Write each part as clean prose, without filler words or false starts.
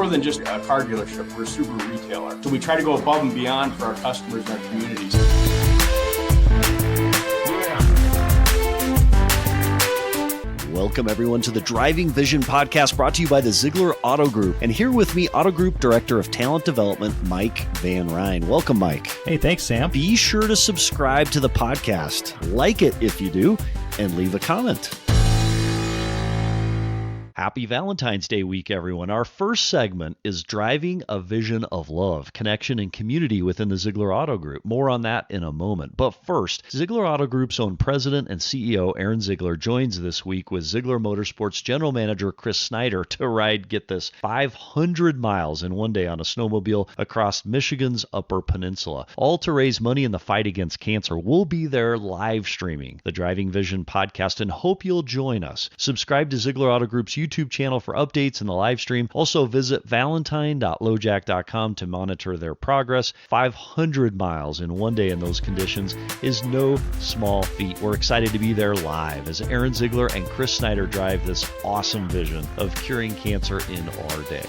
more than just a car dealership. We're a Subaru retailer. So we try to go above and beyond for our customers and our communities. Welcome, everyone, to the Driving Vision podcast brought to you by the Zeigler Auto Group. And here with me, Auto Group Director of Talent Development, Mike Van Ryn. Welcome, Mike. Hey, thanks, Sam. Be sure to subscribe to the podcast, like it if you do, and leave a comment. Happy Valentine's Day week, everyone. Our first segment is Driving a Vision of Love, Connection, and Community within the Zeigler Auto Group. More on that in a moment. But first, Zeigler Auto Group's own President and CEO, Aaron Zeigler, joins this week with Zeigler Motorsports General Manager Chris Snyder to ride, get this, 500 miles in one day on a snowmobile across Michigan's Upper Peninsula, all to raise money in the fight against cancer. We'll be there live streaming the Driving Vision podcast and hope you'll join us. Subscribe to Zeigler Auto Group's YouTube channel for updates in the live stream. Also visit valentine.lojack.com to monitor their progress. 500 miles in one day in those conditions is no small feat. We're excited to be there live as Aaron Zeigler and Chris Snyder drive this awesome vision of curing cancer in our day.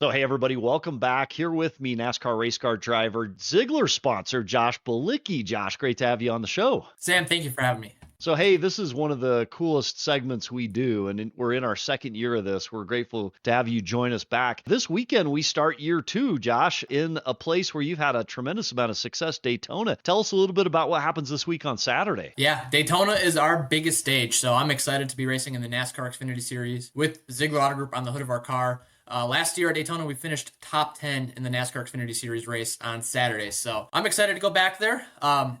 So, hey, everybody, welcome back. Here with me, NASCAR race car driver, Zeigler sponsor, Josh Balicki. Josh, great to have you on the show. Sam, thank you for having me. So, hey, this is one of the coolest segments we do, and we're in our second year of this. We're grateful to have you join us back. This weekend, we start year two, Josh, in a place where you've had a tremendous amount of success, Daytona. Tell us a little bit about what happens this week on Saturday. Yeah, Daytona is our biggest stage, so I'm excited to be racing in the NASCAR Xfinity Series with Zeigler Auto Group on the hood of our car. Last year at Daytona, we finished top 10 in the NASCAR Xfinity Series race on Saturday, so I'm excited to go back there.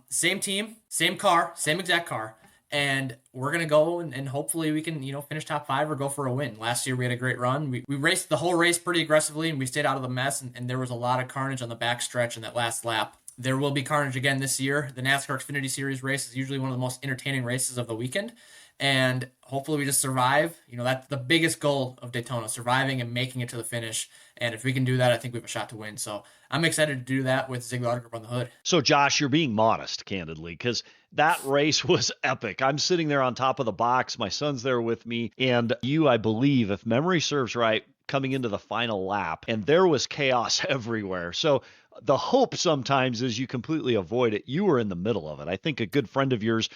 Same team, same car, same exact car. And we're going to go and hopefully we can, finish top 5 or go for a win. Last year we had a great run. We raced the whole race pretty aggressively and we stayed out of the mess. And there was a lot of carnage on the back stretch in that last lap. There will be carnage again this year. The NASCAR Xfinity Series race is usually one of the most entertaining races of the weekend. And hopefully we just survive. That's the biggest goal of Daytona, surviving and making it to the finish. And if we can do that, I think we have a shot to win. So I'm excited to do that with Zeigler Auto Group on the hood. So, Josh, you're being modest, candidly, because that race was epic. I'm sitting there on top of the box. My son's there with me. And you, I believe, if memory serves right, coming into the final lap, and there was chaos everywhere. So the hope sometimes is you completely avoid it. You were in the middle of it. I think a good friend of yours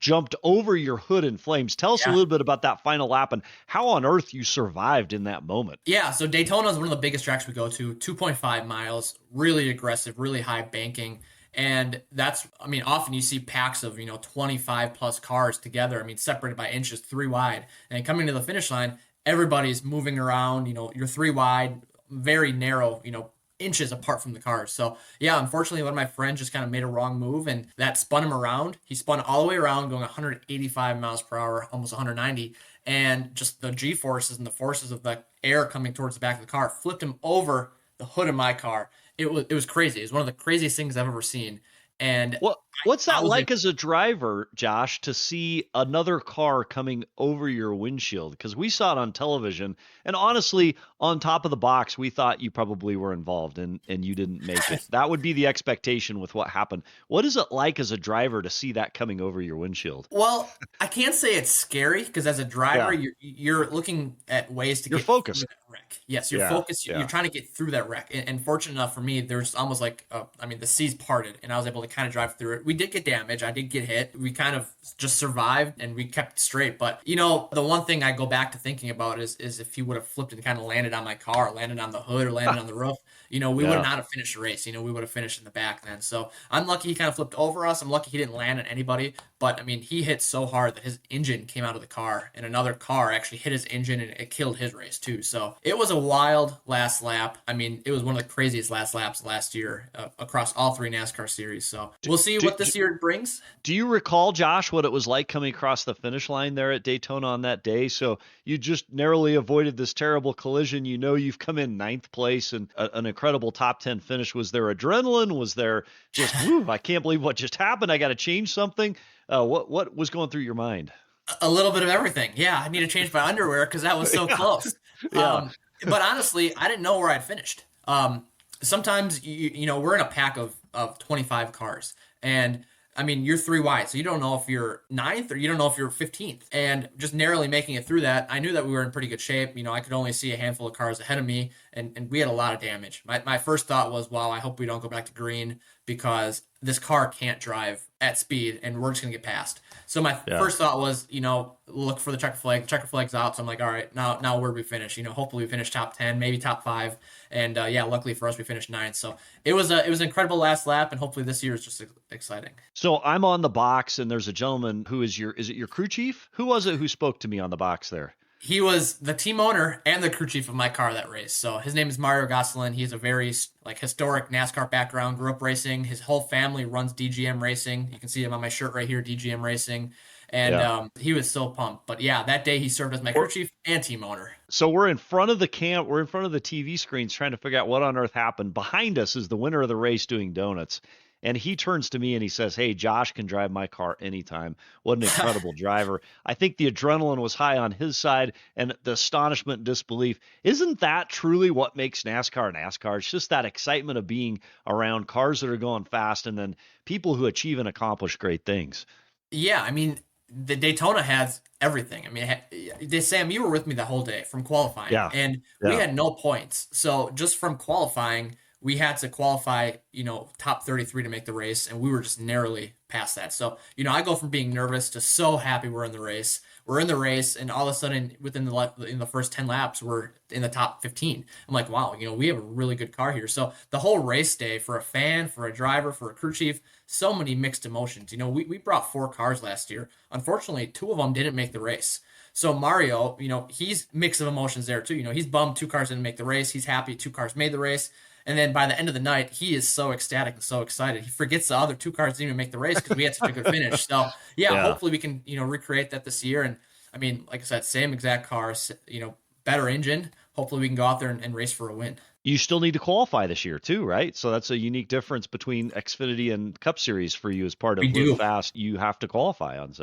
jumped over your hood in flames. Tell us a little bit about that final lap and how on earth you survived in that moment. Yeah, so Daytona is one of the biggest tracks we go to, 2.5 miles, really aggressive, really high banking. And that's, often you see packs of, 25 plus cars together, separated by inches, 3 wide. And coming to the finish line, everybody's moving around, you're 3 wide, very narrow, inches apart from the cars. So yeah, unfortunately, one of my friends just kind of made a wrong move and that spun him around. He spun all the way around going 185 miles per hour, almost 190. And just the G-forces and the forces of the air coming towards the back of the car flipped him over the hood of my car. It was crazy. It was one of the craziest things I've ever seen. And what's that like as a driver, Josh, to see another car coming over your windshield? Because we saw it on television, and honestly, on top of the box, we thought you probably were involved and you didn't make it. That would be the expectation with what happened. What is it like as a driver to see that coming over your windshield? Well, I can't say it's scary because as a driver, you're looking at ways to get focused. through that wreck. Yes, you're focused. You're trying to get through that wreck. And fortunate enough for me, there's almost like, the seas parted, and I was able to kind of drive through it. We did get damage. I did get hit. We kind of just survived and we kept straight. But, the one thing I go back to thinking about is if he would have flipped and kind of landed on my car, landed on the hood or landed on the roof, we would not have finished the race. We would have finished in the back then. So I'm lucky he kind of flipped over us. I'm lucky he didn't land on anybody. But, he hit so hard that his engine came out of the car and another car actually hit his engine and it killed his race too. So it was a wild last lap. It was one of the craziest last laps last year across all 3 NASCAR series. So we'll see what this year brings. Do you recall, Josh, what it was like coming across the finish line there at Daytona on that day? So you just narrowly avoided this terrible collision. You've come in 9th place and an incredible top 10 finish. Was there adrenaline? Was there just, I can't believe what just happened. I got to change something. What was going through your mind? A little bit of everything. Yeah, I need to change my underwear because that was so close. But honestly, I didn't know where I'd finished. Sometimes, we're in a pack of 25 cars. And I mean, you're 3 wide, so you don't know if you're ninth or you don't know if you're 15th. And just narrowly making it through that, I knew that we were in pretty good shape. I could only see a handful of cars ahead of me, and we had a lot of damage. My first thought was, wow, I hope we don't go back to green because this car can't drive at speed and we're just going to get passed. So my first thought was, look for the checker flag. The checker flag's out. So I'm like, all right, now where do we finish? Hopefully we finish top 10, maybe top 5. And luckily for us, we finished 9th. So it was an incredible last lap, and hopefully this year is just exciting. So I'm on the box, and there's a gentleman who is it your crew chief? Who was it who spoke to me on the box there? He was the team owner and the crew chief of my car that race. So his name is Mario Gosselin. He has a very historic NASCAR background, grew up racing. His whole family runs DGM Racing. You can see him on my shirt right here, DGM Racing. And he was so pumped. But yeah, that day he served as my crew chief and team owner. So we're in front of the we're in front of the TV screens trying to figure out what on earth happened. Behind us is the winner of the race doing donuts. And he turns to me and he says, "Hey, Josh can drive my car anytime." What an incredible driver. I think the adrenaline was high on his side and the astonishment and disbelief. Isn't that truly what makes NASCAR? It's just that excitement of being around cars that are going fast and then people who achieve and accomplish great things. Yeah, I mean, the Daytona has everything. I mean, Sam, you were with me the whole day from qualifying, and we had no points. So just from qualifying, we had to qualify, top 33 to make the race, and we were just narrowly past that. So, I go from being nervous to so happy we're in the race. We're in the race, and all of a sudden, in the first 10 laps, we're in the top 15. I'm like, wow, we have a really good car here. So the whole race day, for a fan, for a driver, for a crew chief, so many mixed emotions. We brought 4 cars last year. Unfortunately, 2 of them didn't make the race. So Mario, he's mix of emotions there too. He's bummed 2 cars didn't make the race. He's happy 2 cars made the race. And then by the end of the night, he is so ecstatic and so excited. He forgets the other 2 cars didn't even make the race because we had such a good finish. So hopefully we can, recreate that this year. And I mean, like I said, same exact cars, better engine. Hopefully we can go out there and race for a win. You still need to qualify this year too, right? So that's a unique difference between Xfinity and Cup Series for you as part of Live Fast. You have to qualify on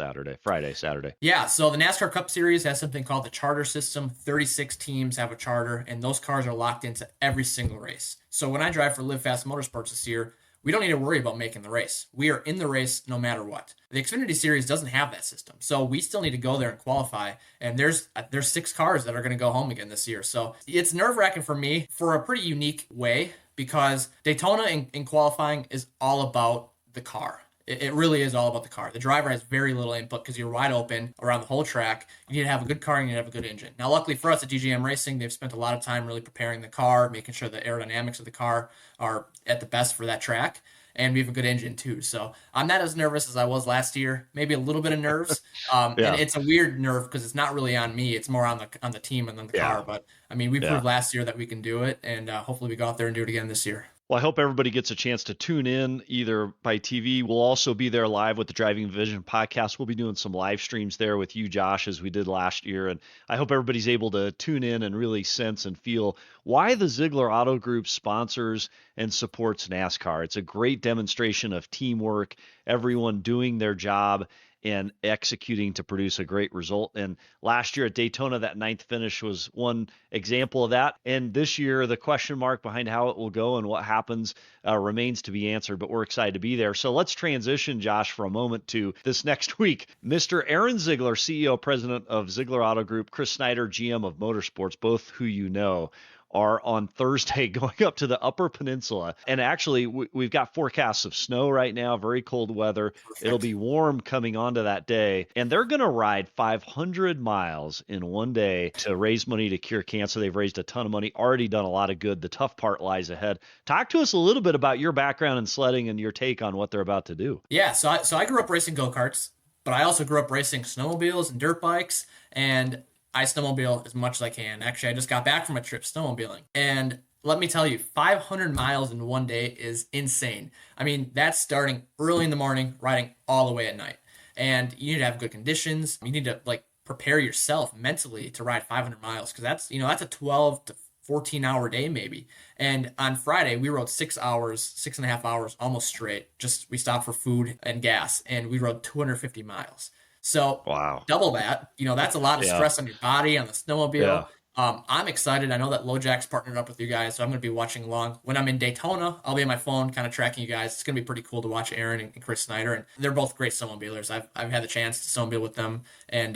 Friday, Saturday. Yeah, so the NASCAR Cup Series has something called the charter system. 36 teams have a charter, and those cars are locked into every single race. So when I drive for Live Fast Motorsports this year, we don't need to worry about making the race. We are in the race no matter what. The Xfinity Series doesn't have that system, so we still need to go there and qualify. And there's 6 cars that are going to go home again this year. So it's nerve-wracking for me for a pretty unique way because Daytona in qualifying is all about the car. It really is all about the car. The driver has very little input because you're wide open around the whole track. You need to have a good car and you need to have a good engine. Now, luckily for us at DGM Racing, they've spent a lot of time really preparing the car, making sure the aerodynamics of the car are at the best for that track. And we have a good engine too. So I'm not as nervous as I was last year, maybe a little bit of nerves. And it's a weird nerve because it's not really on me. It's more on the team and on the car. But I mean, we proved last year that we can do it. And hopefully we go out there and do it again this year. Well, I hope everybody gets a chance to tune in either by TV. We'll also be there live with the Driving Vision podcast. We'll be doing some live streams there with you, Josh, as we did last year. And I hope everybody's able to tune in and really sense and feel why the Zeigler Auto Group sponsors and supports NASCAR. It's a great demonstration of teamwork, everyone doing their job and executing to produce a great result. And last year at Daytona, that 9th finish was one example of that. And this year, the question mark behind how it will go and what happens remains to be answered, but we're excited to be there. So let's transition, Josh, for a moment to this next week. Mr. Aaron Zeigler, CEO, president of Zeigler Auto Group, Chris Snyder, GM of Motorsports, both who you know, are on Thursday going up to the Upper Peninsula. And actually, we've got forecasts of snow right now, very cold weather. Perfect. It'll be warm coming onto that day. And they're going to ride 500 miles in one day to raise money to cure cancer. They've raised a ton of money, already done a lot of good. The tough part lies ahead. Talk to us a little bit about your background in sledding and your take on what they're about to do. Yeah, so I grew up racing go-karts, but I also grew up racing snowmobiles and dirt bikes, and I snowmobile as much as I can. Actually, I just got back from a trip snowmobiling. And let me tell you, 500 miles in one day is insane. I mean, that's starting early in the morning, riding all the way at night. And you need to have good conditions. You need to prepare yourself mentally to ride 500 miles because that's a 12 to 14-hour day maybe. And on Friday, we rode 6.5 hours almost straight. We stopped for food and gas, and we rode 250 miles. So wow. Double that, that's a lot of stress on your body, on the snowmobile. I'm excited. I know that LoJack's partnered up with you guys, so I'm going to be watching along. When I'm in Daytona, I'll be on my phone kind of tracking you guys. It's going to be pretty cool to watch Aaron and Chris Snyder, and they're both great snowmobilers. I've had the chance to snowmobile with them, and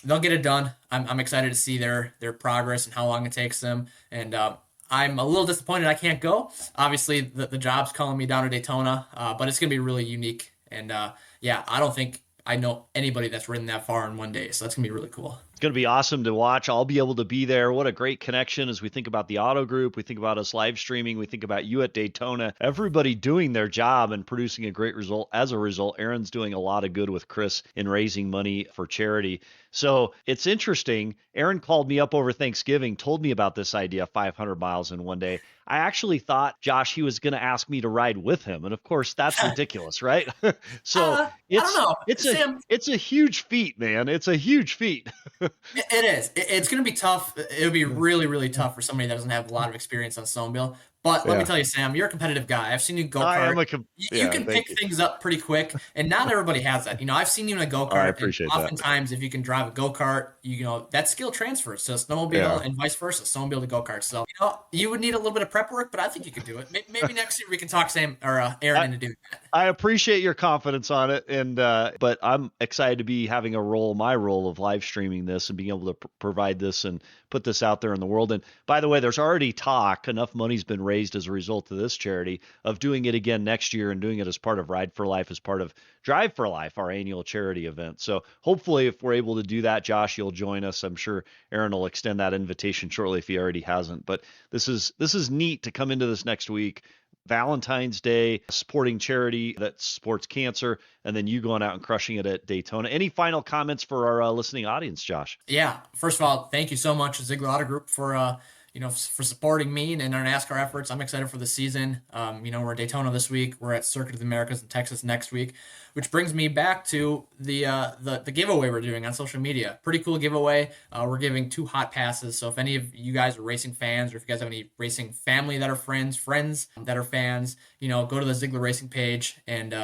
they'll get it done. I'm excited to see their progress and how long it takes them, and I'm a little disappointed I can't go. Obviously, the job's calling me down to Daytona, but it's going to be really unique, and yeah, I don't think I know anybody that's ridden that far in one day, so that's going to be really cool. It's going to be awesome to watch. I'll be able to be there. What a great connection as we think about the auto group. We think about us live streaming. We think about you at Daytona. Everybody doing their job and producing a great result. As a result, Aaron's doing a lot of good with Chris in raising money for charity. So it's interesting. Aaron called me up over Thanksgiving, told me about this idea, 500 miles in one day. I actually thought, Josh, he was going to ask me to ride with him. And of course, that's ridiculous, right? So I don't know, Sam. it's a huge feat, man. It's a huge feat. It is. It's going to be tough. It would be really, really tough for somebody that doesn't have a lot of experience on snowmobile. But let me tell you, Sam, you're a competitive guy. I've seen you go kart. You can pick things up pretty quick, and not everybody has that. I've seen you in a go kart. I appreciate that. Oftentimes, if you can drive a go kart, that skill transfers to snowmobile and vice versa, snowmobile to go kart. So you would need a little bit of prep work, but I think you could do it. Maybe next year we can talk Sam or Aaron into doing that. I appreciate your confidence on it, and but I'm excited to be having my role of live streaming this and being able to provide this and put this out there in the world. And by the way, there's already talk, enough money's been raised as a result of this charity, of doing it again next year and doing it as part of Ride for Life, as part of Drive for Life, our annual charity event. So hopefully if we're able to do that, Josh, you'll join us. I'm sure Aaron will extend that invitation shortly if he already hasn't. But this is neat to come into this next week. Valentine's Day, supporting charity that supports cancer, and then you going out and crushing it at Daytona. Any final comments for our listening audience, Josh? Yeah. First of all, thank you so much, Zeigler Auto Group, for supporting me and our NASCAR efforts. I'm excited for the season. We're at Daytona this week. We're at Circuit of the Americas in Texas next week, which brings me back to the giveaway we're doing on social media. Pretty cool giveaway. We're giving 2 hot passes. So if any of you guys are racing fans, or if you guys have any racing family that are friends that are fans, go to the Zeigler Racing page and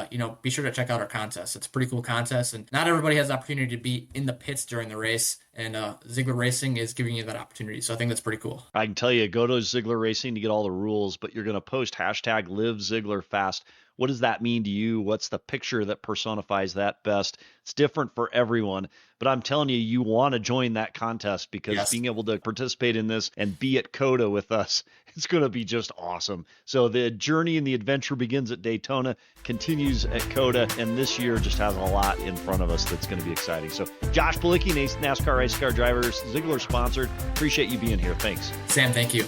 be sure to check out our contest. It's a pretty cool contest, and not everybody has the opportunity to be in the pits during the race. And Zeigler Racing is giving you that opportunity. So I think that's pretty cool. I can tell you, go to Zeigler Racing to get all the rules, but you're going to post hashtag Live Zeigler Fast. What does that mean to you? What's the picture that personifies that best? It's different for everyone, but I'm telling you, you want to join that contest because being able to participate in this and be at COTA with us, it's going to be just awesome. So the journey and the adventure begins at Daytona, continues at COTA, and this year just has a lot in front of us that's going to be exciting. So Josh Palicki, NASCAR Race Car Drivers, Zeigler sponsored. Appreciate you being here. Thanks. Sam, thank you.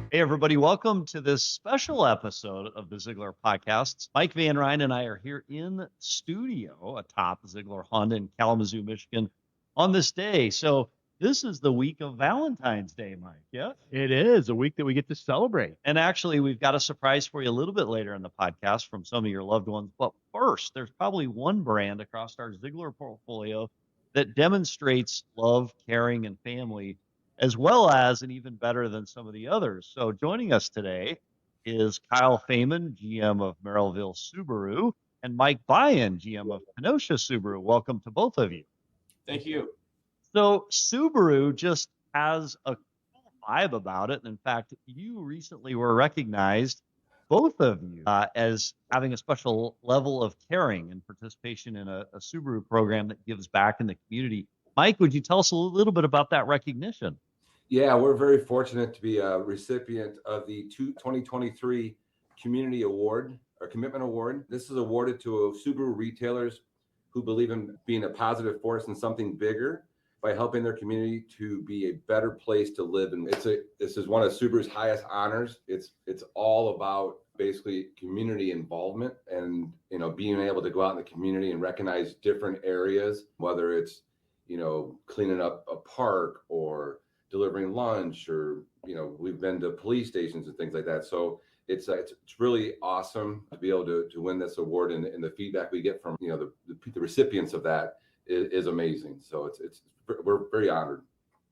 Hey, everybody. Welcome to this special episode of the Zeigler Podcasts. Mike Van Ryn and I are here in studio atop Zeigler Honda in Kalamazoo, Michigan on this day. So this is the week of Valentine's Day, Mike. Yeah, it is a week that we get to celebrate. And actually, we've got a surprise for you a little bit later in the podcast from some of your loved ones. But first, there's probably one brand across our Zeigler portfolio that demonstrates love, caring, and family, as well as, and even better than some of the others. So joining us today is Kyle Feynman, GM of Merrillville Subaru, and Mike Byan, GM of Kenosha Subaru. Welcome to both of you. Thank you. So Subaru just has a cool vibe about it. And in fact, you recently were recognized, both of you, as having a special level of caring and participation in a Subaru program that gives back in the community. Mike, would you tell us a little bit about that recognition? Yeah, we're very fortunate to be a recipient of the 2023 Community Award or Commitment Award. This is awarded to Subaru retailers who believe in being a positive force in something bigger by helping their community to be a better place to live. And this is one of Subaru's highest honors. It's all about basically community involvement and being able to go out in the community and recognize different areas, whether it's cleaning up a park or delivering lunch, or we've been to police stations and things like that. So it's really awesome to be able to win this award, and the feedback we get from the recipients of that is amazing. So we're very honored.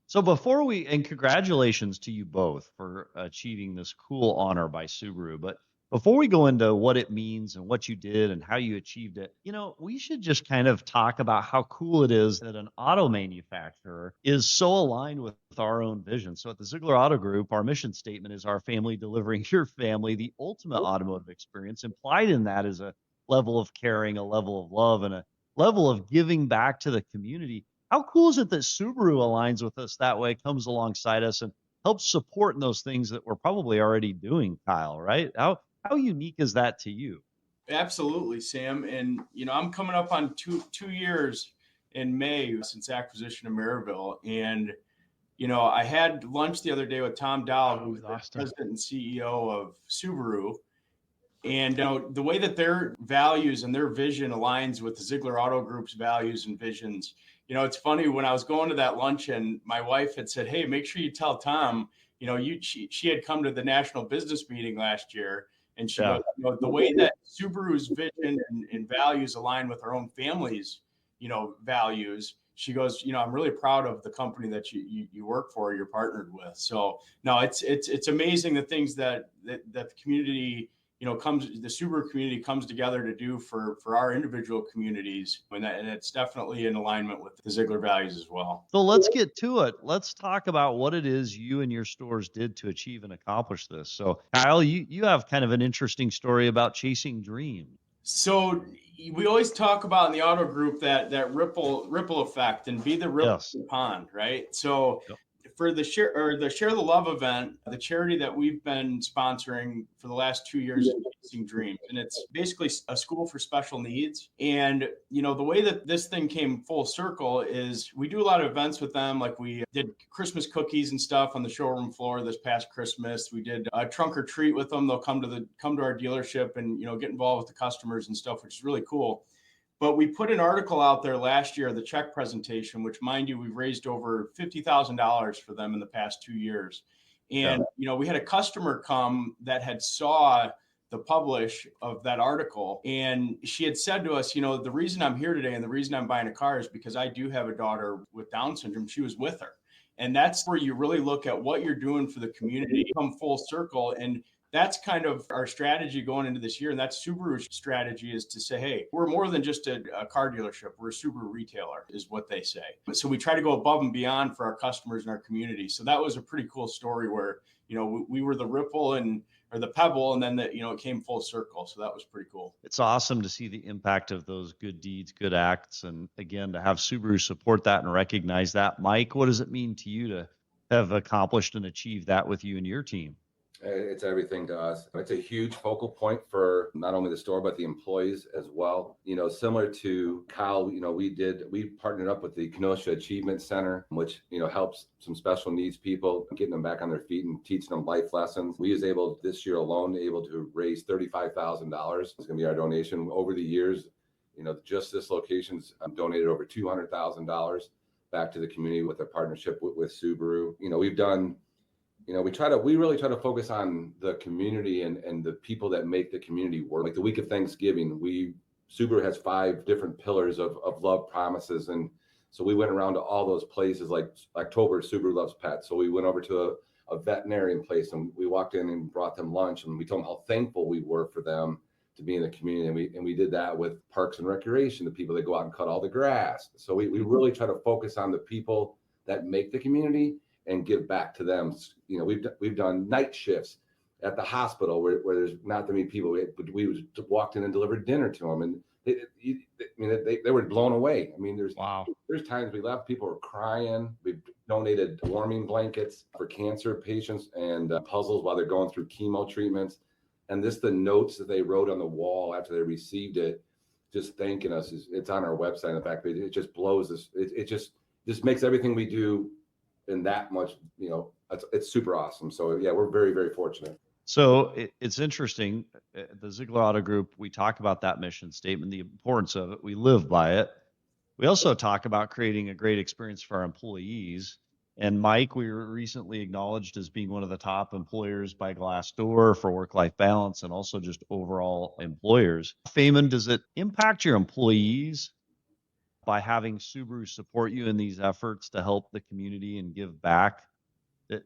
So and congratulations to you both for achieving this cool honor by Subaru. But Before we go into what it means and what you did and how you achieved it, we should just kind of talk about how cool it is that an auto manufacturer is so aligned with our own vision. So at the Ziegler Auto Group, our mission statement is our family delivering your family the ultimate automotive experience. Implied in that is a level of caring, a level of love, and a level of giving back to the community. How cool is it that Subaru aligns with us that way, comes alongside us, and helps support in those things that we're probably already doing, Kyle, right? How unique is that to you? Absolutely, Sam. And I'm coming up on two years in May since acquisition of Maryville. And I had lunch the other day with Tom Dow, who's the president and CEO of Subaru. And the way that their values and their vision aligns with the Ziegler Auto Group's values and visions. It's funny, when I was going to that luncheon, my wife had said, "Hey, make sure you tell Tom, she had come to the national business meeting last year." And she goes, the way that Subaru's vision and values align with our own family's, values. She goes, I'm really proud of the company that you work for, you're partnered with. So no, it's amazing the things that the community, the Subaru community comes together to do for our individual communities. And it's definitely in alignment with the Ziegler values as well. So let's get to it. Let's talk about what it is you and your stores did to achieve and accomplish this. So Kyle, you have kind of an interesting story about chasing dreams. So we always talk about in the auto group that ripple effect, and be the ripple in the pond, right? So for the Share the Love event, the charity that we've been sponsoring for the last 2 years is Chasing Dreams. And it's basically a school for special needs. And, the way that this thing came full circle is we do a lot of events with them. Like we did Christmas cookies and stuff on the showroom floor this past Christmas. We did a trunk or treat with them. They'll come to our dealership and, get involved with the customers and stuff, which is really cool. But we put an article out there last year, the check presentation, which, mind you, we've raised over $50,000 for them in the past 2 years. And, we had a customer come that had saw the publish of that article. And she had said to us, the reason I'm here today and the reason I'm buying a car is because I do have a daughter with Down syndrome. She was with her. And that's where you really look at what you're doing for the community, come full circle. And that's kind of our strategy going into this year. And that's Subaru's strategy, is to say, hey, we're more than just a car dealership. We're a Subaru retailer, is what they say. So we try to go above and beyond for our customers and our community. So that was a pretty cool story where, we were the ripple or the pebble, and then it came full circle. So that was pretty cool. It's awesome to see the impact of those good deeds, good acts. And again, to have Subaru support that and recognize that. Mike, what does it mean to you to have accomplished and achieved that with you and your team? It's everything to us. It's a huge focal point for not only the store, but the employees as well. Similar to Kyle, we partnered up with the Kenosha Achievement Center, which, helps some special needs people, getting them back on their feet and teaching them life lessons. We was able this year alone to raise $35,000. It's going to be our donation. Over the years, just this location's donated over $200,000 back to the community with a partnership with Subaru. We've done, we really try to focus on the community and the people that make the community work. Like the week of Thanksgiving, Subaru has 5 different pillars of love promises. And so we went around to all those places, like October, Subaru Loves Pets. So we went over to a veterinarian place and we walked in and brought them lunch, and we told them how thankful we were for them to be in the community. And we did that with Parks and Recreation, the people that go out and cut all the grass. So we really try to focus on the people that make the community and give back to them. We've done night shifts at the hospital where there's not that many people. We walked in and delivered dinner to them, and they were blown away. There's times we left, people were crying. We've donated warming blankets for cancer patients and puzzles while they're going through chemo treatments. And the notes that they wrote on the wall after they received it, just thanking us, it's on our website on the back page. It just blows us. It just makes everything we do in that much, it's super awesome. So yeah, we're very, very fortunate. So it's interesting. The Ziegler Auto Group, we talk about that mission statement, the importance of it. We live by it. We also talk about creating a great experience for our employees. And Mike, we were recently acknowledged as being one of the top employers by Glassdoor for work-life balance and also just overall employers. Feynman, does it impact your employees by having Subaru support you in these efforts to help the community and give back? What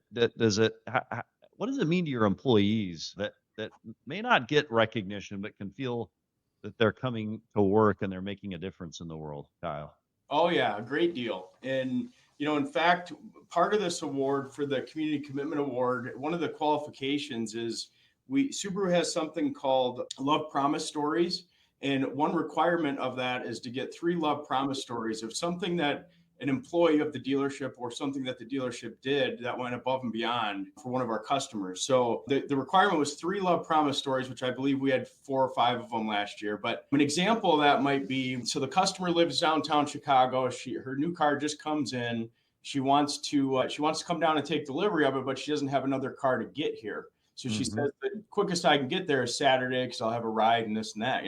does it mean to your employees that that may not get recognition, but can feel that they're coming to work and they're making a difference in the world, Kyle? Oh yeah, a great deal. And in fact, part of this award for the Community Commitment Award, one of the qualifications is Subaru has something called Love Promise Stories. And one requirement of that is to get 3 love promise stories of something that an employee of the dealership or something that the dealership did that went above and beyond for one of our customers. So the requirement was 3 love promise stories, which I believe we had 4 or 5 of them last year. But an example of that might be, so the customer lives downtown Chicago. Her new car just comes in. She wants to come down and take delivery of it, but she doesn't have another car to get here. So she says the quickest I can get there is Saturday because I'll have a ride and this and that,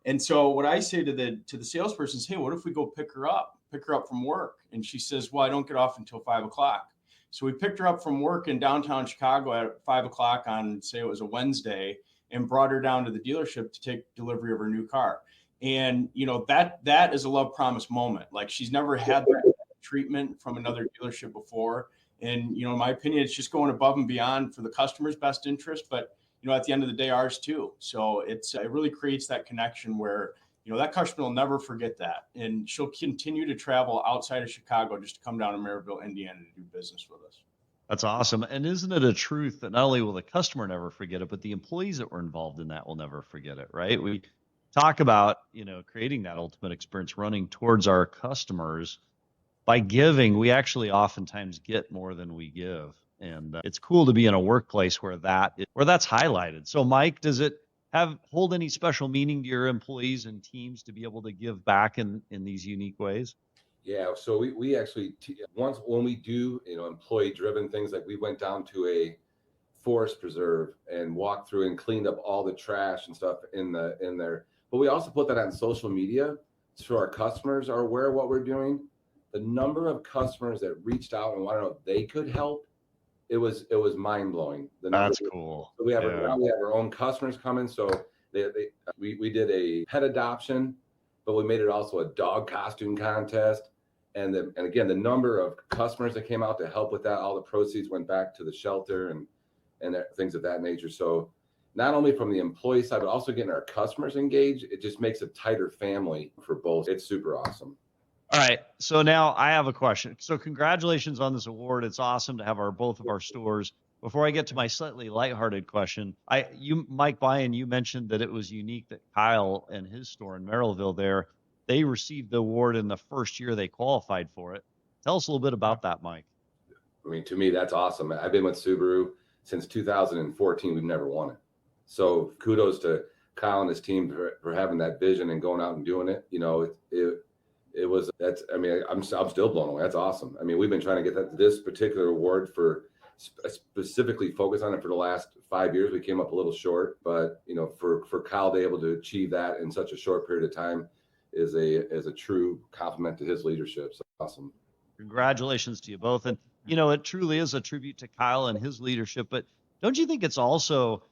And so what I say to the salesperson is, hey, what if we go pick her up from work? And she says, well, I don't get off until 5 o'clock. So we picked her up from work in downtown Chicago at 5 o'clock on, say it was a Wednesday, and brought her down to the dealership to take delivery of her new car. And, that is a love promise moment. Like, she's never had that treatment from another dealership before. And, in my opinion, it's just going above and beyond for the customer's best interest, but at the end of the day, ours too. So it really creates that connection where, that customer will never forget that. And she'll continue to travel outside of Chicago just to come down to Maryville, Indiana to do business with us. That's awesome. And isn't it a truth that not only will the customer never forget it, but the employees that were involved in that will never forget it, right? We talk about, creating that ultimate experience, running towards our customers. By giving, we actually oftentimes get more than we give. And it's cool to be in a workplace where that's highlighted. So, Mike, does it hold any special meaning to your employees and teams to be able to give back in these unique ways? Yeah. So we actually, once when we do, employee driven things, like we went down to a forest preserve and walked through and cleaned up all the trash and stuff in there. But we also put that on social media so our customers are aware of what we're doing. The number of customers that reached out and wanted to know if they could help, it was mind blowing. That's cool. So we have our own customers coming. So we did a pet adoption, but we made it also a dog costume contest. And again, the number of customers that came out to help with that, all the proceeds went back to the shelter and things of that nature. So not only from the employee side, but also getting our customers engaged, it just makes a tighter family for both. It's super awesome. All right. So now I have a question. So congratulations on this award. It's awesome to have both of our stores. Before I get to my slightly lighthearted question, Mike Byan, you mentioned that it was unique that Kyle and his store in Merrillville they received the award in the first year they qualified for it. Tell us a little bit about that, Mike. I mean, to me, that's awesome. I've been with Subaru since 2014. We've never won it. So kudos to Kyle and his team for having that vision and going out and doing it. I'm still blown away. That's awesome. I mean, we've been trying to get this particular award for specifically focus on it for the last 5 years. We came up a little short, but for Kyle to be able to achieve that in such a short period of time is a true compliment to his leadership. So awesome. Congratulations to you both. And it truly is a tribute to Kyle and his leadership, but don't you think it's also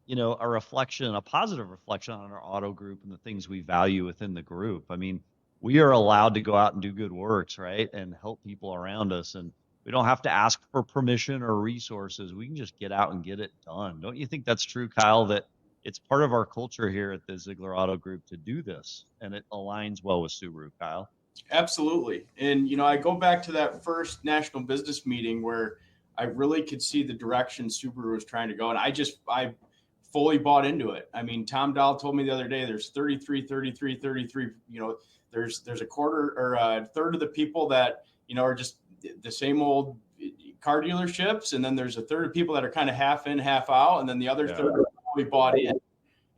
a positive reflection on our auto group and the things we value within the group? I mean, we are allowed to go out and do good works, right? And help people around us. And we don't have to ask for permission or resources. We can just get out and get it done. Don't you think that's true, Kyle, that it's part of our culture here at the Zeigler Auto Group to do this, and it aligns well with Subaru, Kyle? Absolutely. And, I go back to that first national business meeting where I really could see the direction Subaru was trying to go. And I fully bought into it. I mean, Tom Dahl told me the other day, there's 33, there's a quarter or a third of the people that, are just the same old car dealerships. And then there's a third of people that are kind of half in, half out. And then the other third are fully bought in.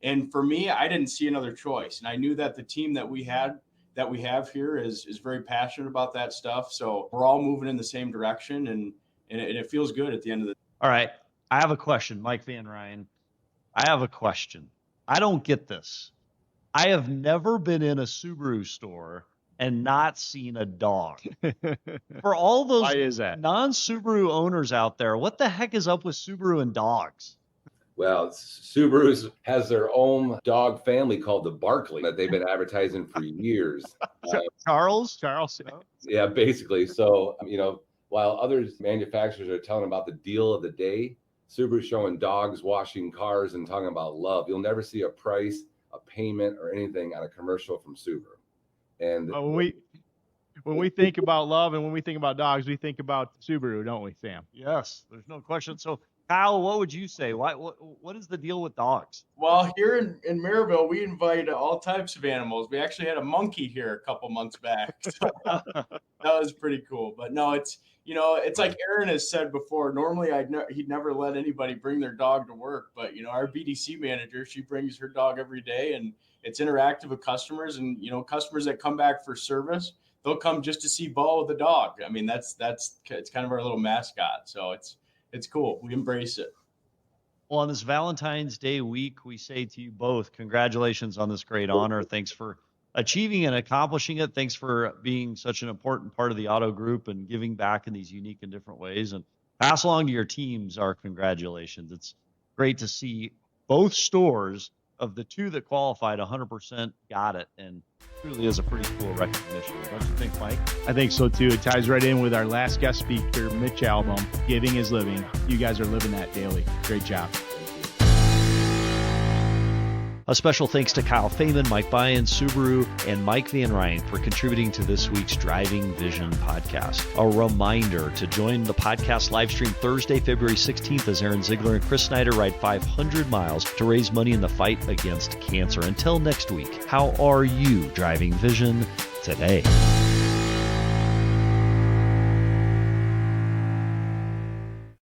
And for me, I didn't see another choice. And I knew that the team that we have here is very passionate about that stuff. So we're all moving in the same direction, and it feels good at the end of the day. All right. I have a question, Mike Van Ryn. I have a question. I don't get this. I have never been in a Subaru store and not seen a dog. For all those non-Subaru owners out there, what the heck is up with Subaru and dogs? Well, Subaru has their own dog family called the Barkley that they've been advertising for years. Charles? Yeah, basically. So, while other manufacturers are telling about the deal of the day, Subaru showing dogs washing cars and talking about love. You'll never see a price, a payment, or anything on a commercial from Subaru. And when we think about love and when we think about dogs, we think about Subaru, don't we, Sam? Yes, there's no question. So, Kyle, what would you say? What is the deal with dogs? Well, here in Maryville, we invite all types of animals. We actually had a monkey here a couple months back. So that was pretty cool. But no, it's like Aaron has said before. Normally, he'd never let anybody bring their dog to work. But our BDC manager, she brings her dog every day, and it's interactive with customers. And customers that come back for service, they'll come just to see Bo the dog. I mean, it's kind of our little mascot. So it's cool. We embrace it. Well, on this Valentine's Day week, we say to you both, congratulations on this great honor. Thanks for achieving and accomplishing it. Thanks for being such an important part of the auto group and giving back in these unique and different ways. And pass along to your teams our congratulations. It's great to see both stores of the two that qualified 100% got it. And truly is a pretty cool recognition. Don't you think, Mike? I think so too. It ties right in with our last guest speaker, Mitch Album. Giving is living. You guys are living that daily. Great job. A special thanks to Kyle Feynman, Mike Byron, Subaru, and Mike Van Ryn for contributing to this week's Driving Vision podcast. A reminder to join the podcast live stream Thursday, February 16th as Aaron Zeigler and Chris Snyder ride 500 miles to raise money in the fight against cancer. Until next week, how are you driving vision today?